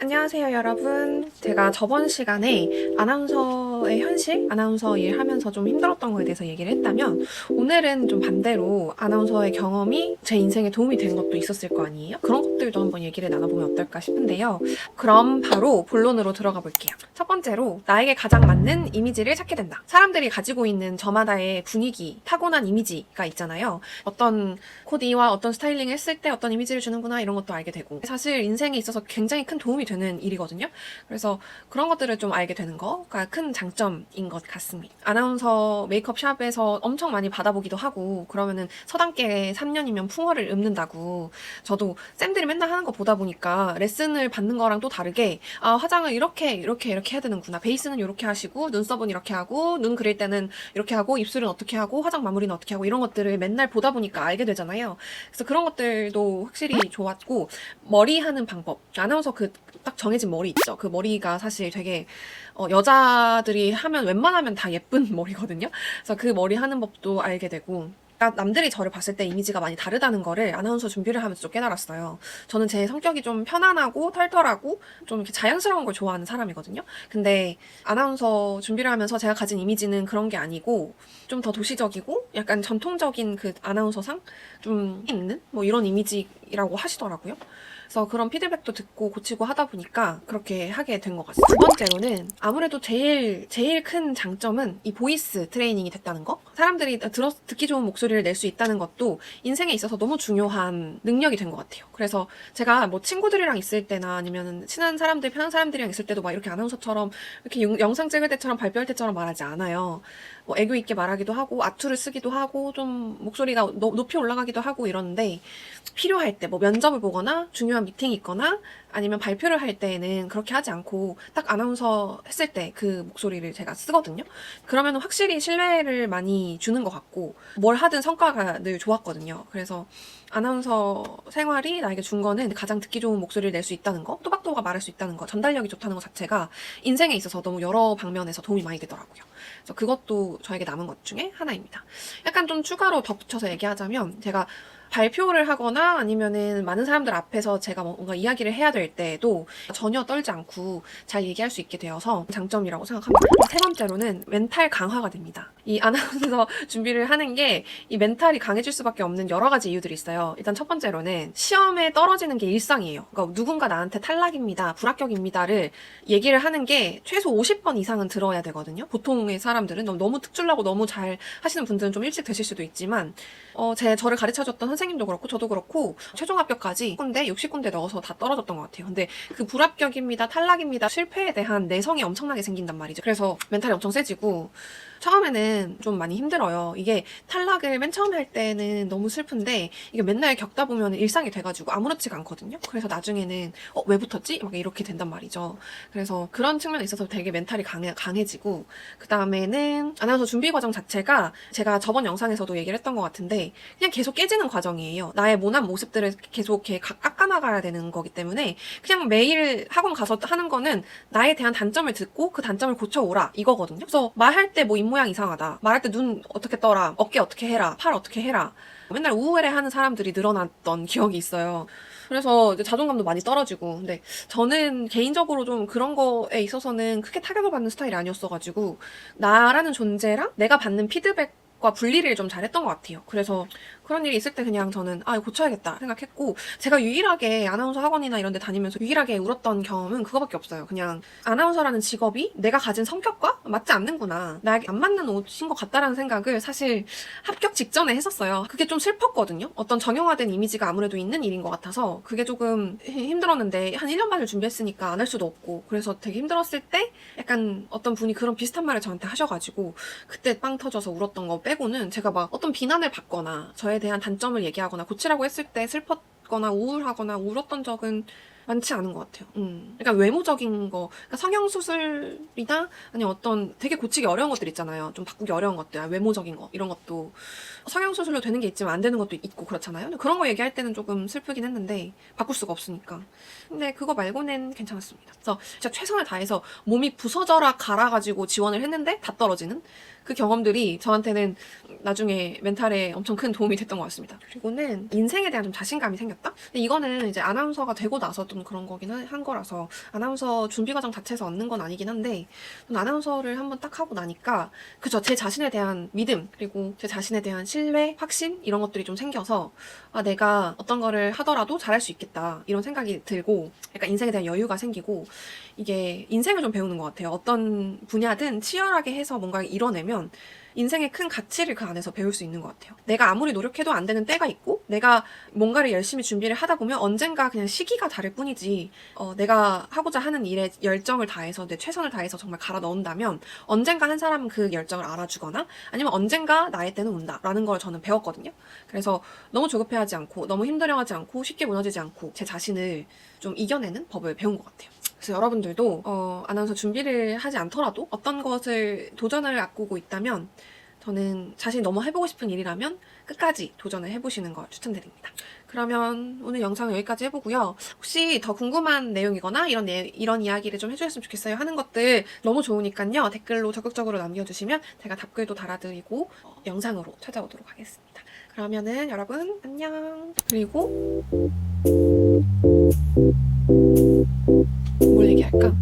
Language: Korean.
안녕하세요, 여러분. 제가 저번 시간에 아나운서의 현실, 아나운서 일 하면서 좀 힘들었던 거에 대해서 얘기를 했다면, 오늘은 좀 반대로 아나운서의 경험이 제 인생에 도움이 된 것도 있었을 거 아니에요? 그런 것들도 한번 얘기를 나눠보면 어떨까 싶은데요. 그럼 바로 본론으로 들어가 볼게요. 첫 번째로, 나에게 가장 맞는 이미지를 찾게 된다. 사람들이 가지고 있는 저마다의 분위기, 타고난 이미지가 있잖아요. 어떤 코디와 어떤 스타일링을 했을 때 어떤 이미지를 주는구나, 이런 것도 알게 되고. 사실 인생에 있어서 굉장히 큰 도움이 되는 일이거든요. 그래서 그런 것들을 좀 알게 되는 거가 큰 장점인 것 같습니다. 아나운서 메이크업 샵에서 엄청 많이 받아보기도 하고, 그러면은 서당계 3년이면 풍어를 읊는다고, 저도 쌤들이 맨날 하는 거 보다 보니까 레슨을 받는 거랑 또 다르게, 아, 화장을 이렇게 해야 되는구나, 베이스는 이렇게 하시고 눈썹은 이렇게 하고 눈 그릴 때는 이렇게 하고 입술은 어떻게 하고 화장 마무리는 어떻게 하고, 이런 것들을 맨날 보다 보니까 알게 되잖아요. 그래서 그런 것들도 확실히 좋았고, 머리 하는 방법, 아나운서 그 딱 정해진 머리 있죠. 그 머리가 사실 되게 여자들이 하면 웬만하면 다 예쁜 머리거든요. 그래서 그 머리 하는 법도 알게 되고, 그러니까 남들이 저를 봤을 때 이미지가 많이 다르다는 거를 아나운서 준비를 하면서 좀 깨달았어요. 저는 제 성격이 좀 편안하고 털털하고 좀 이렇게 자연스러운 걸 좋아하는 사람이거든요. 근데 아나운서 준비를 하면서 제가 가진 이미지는 그런 게 아니고 좀 더 도시적이고 약간 전통적인 그 아나운서상 좀 있는 뭐 이런 이미지라고 하시더라고요. 그래서 그런 피드백도 듣고 고치고 하다 보니까 그렇게 하게 된 것 같습니다. 두 번째로는 아무래도 제일 큰 장점은 이 보이스 트레이닝이 됐다는 거. 사람들이 듣기 좋은 목소리를 낼 수 있다는 것도 인생에 있어서 너무 중요한 능력이 된 것 같아요. 그래서 제가 뭐 친구들이랑 있을 때나 아니면 친한 사람들, 편한 사람들이랑 있을 때도 막 이렇게 아나운서처럼 이렇게 영상 찍을 때처럼 발표할 때처럼 말하지 않아요. 뭐 애교 있게 말하기도 하고 아투를 쓰기도 하고 좀 목소리가 높이 올라가기도 하고 이러는데, 필요할 때 뭐 면접을 보거나 중요한 미팅이 있거나 아니면 발표를 할 때에는 그렇게 하지 않고 딱 아나운서 했을 때 그 목소리를 제가 쓰거든요. 그러면 확실히 신뢰를 많이 주는 것 같고 뭘 하든 성과가 늘 좋았거든요. 그래서 아나운서 생활이 나에게 준 거는 가장 듣기 좋은 목소리를 낼 수 있다는 거, 또박또박 말할 수 있다는 거, 전달력이 좋다는 것 자체가 인생에 있어서 너무 여러 방면에서 도움이 많이 되더라고요. 그래서 그것도 저에게 남은 것 중에 하나입니다. 약간 좀 추가로 덧붙여서 얘기하자면, 제가 발표를 하거나 아니면은 많은 사람들 앞에서 제가 뭔가 이야기를 해야 될 때에도 전혀 떨지 않고 잘 얘기할 수 있게 되어서 장점이라고 생각합니다. 세 번째로는 멘탈 강화가 됩니다. 이 아나운서 준비를 하는 게 이 멘탈이 강해질 수밖에 없는 여러 가지 이유들이 있어요. 일단 첫 번째로는 시험에 떨어지는 게 일상이에요. 그러니까 누군가 나한테 탈락입니다, 불합격입니다를 얘기를 하는 게 최소 50번 이상은 들어야 되거든요. 보통의 사람들은 너무 특출나고 너무 잘 하시는 분들은 좀 일찍 되실 수도 있지만, 저를 가르쳐줬던 선생님도 그렇고 저도 그렇고 최종 합격까지 60군데, 60군데 넣어서 다 떨어졌던 것 같아요. 근데 그 불합격입니다, 탈락입니다, 실패에 대한 내성이 엄청나게 생긴단 말이죠. 그래서 멘탈이 엄청 세지고, 처음에는 좀 많이 힘들어요. 이게 탈락을 맨 처음 할 때는 너무 슬픈데 이게 맨날 겪다 보면 일상이 돼가지고 아무렇지가 않거든요. 그래서 나중에는 왜 붙었지? 막 이렇게 된단 말이죠. 그래서 그런 측면에 있어서 되게 멘탈이 강해지고, 그 다음에는 아나운서 준비 과정 자체가 제가 저번 영상에서도 얘기를 했던 것 같은데 그냥 계속 깨지는 과정이에요. 나의 모난 모습들을 계속 이렇게 깎아나가야 되는 거기 때문에 그냥 매일 학원 가서 하는 거는 나에 대한 단점을 듣고 그 단점을 고쳐오라, 이거거든요. 그래서 말할 때 뭐 입모양 이상하다, 말할 때 눈 어떻게 떠라, 어깨 어떻게 해라, 팔 어떻게 해라, 맨날 우울해하는 사람들이 늘어났던 기억이 있어요. 그래서 이제 자존감도 많이 떨어지고. 근데 저는 개인적으로 좀 그런 거에 있어서는 크게 타격을 받는 스타일이 아니었어가지고 나라는 존재랑 내가 받는 피드백과 분리를 좀 잘했던 것 같아요. 그래서 그런 일이 있을 때 그냥 저는 이거 고쳐야겠다 생각했고, 제가 유일하게 아나운서 학원이나 이런 데 다니면서 유일하게 울었던 경험은 그거밖에 없어요. 그냥 아나운서라는 직업이 내가 가진 성격과 맞지 않는구나, 나에게 안 맞는 옷인 것 같다라는 생각을 사실 합격 직전에 했었어요. 그게 좀 슬펐거든요. 어떤 정형화된 이미지가 아무래도 있는 일인 것 같아서 그게 조금 힘들었는데, 한 1년 반을 준비했으니까 안 할 수도 없고, 그래서 되게 힘들었을 때 약간 어떤 분이 그런 비슷한 말을 저한테 하셔가지고 그때 빵 터져서 울었던 거 빼고는, 제가 막 어떤 비난을 받거나 저에 대한 단점을 얘기하거나 고치라고 했을 때 슬펐거나 우울하거나 울었던 적은 많지 않은 것 같아요. 그러니까 외모적인 거, 그러니까 성형수술이나 아니면 어떤 되게 고치기 어려운 것들 있잖아요. 좀 바꾸기 어려운 것들, 외모적인 거, 이런 것도 성형수술로 되는 게 있지만 안 되는 것도 있고 그렇잖아요. 근데 그런 거 얘기할 때는 조금 슬프긴 했는데 바꿀 수가 없으니까. 근데 그거 말고는 괜찮았습니다. 그래서 진짜 최선을 다해서 몸이 부서져라 갈아가지고 지원을 했는데 다 떨어지는 그 경험들이 저한테는 나중에 멘탈에 엄청 큰 도움이 됐던 것 같습니다. 그리고는 인생에 대한 좀 자신감이 생겼다? 근데 이거는 이제 아나운서가 되고 나서도 좀 그런 거긴 한 거라서 아나운서 준비 과정 자체에서 얻는 건 아니긴 한데 저는 아나운서를 한번 딱 하고 나니까 그죠, 제 자신에 대한 믿음 그리고 제 자신에 대한 신뢰, 확신 이런 것들이 좀 생겨서 내가 어떤 거를 하더라도 잘할 수 있겠다 이런 생각이 들고 약간 인생에 대한 여유가 생기고 이게 인생을 좀 배우는 것 같아요. 어떤 분야든 치열하게 해서 뭔가 이뤄내면 인생의 큰 가치를 그 안에서 배울 수 있는 것 같아요. 내가 아무리 노력해도 안 되는 때가 있고 내가 뭔가를 열심히 준비를 하다 보면 언젠가 그냥 시기가 다를 뿐이지 내가 하고자 하는 일에 열정을 다해서 내 최선을 다해서 정말 갈아 넣은다면 언젠가 한 사람은 그 열정을 알아주거나 아니면 언젠가 나의 때는 온다라는 걸 저는 배웠거든요. 그래서 너무 조급해하지 않고 너무 힘들어하지 않고 쉽게 무너지지 않고 제 자신을 좀 이겨내는 법을 배운 것 같아요. 그래서 여러분들도 아나운서 준비를 하지 않더라도 어떤 것을 도전을 앞두고 있다면 저는 자신이 너무 해보고 싶은 일이라면 끝까지 도전을 해보시는 걸 추천드립니다. 그러면 오늘 영상 여기까지 해보고요. 혹시 더 궁금한 내용이거나 이런 이야기를 좀 해주셨으면 좋겠어요 하는 것들 너무 좋으니까요. 댓글로 적극적으로 남겨주시면 제가 답글도 달아드리고 영상으로 찾아오도록 하겠습니다. 그러면은 여러분 안녕. 그리고 뭘 얘기할까?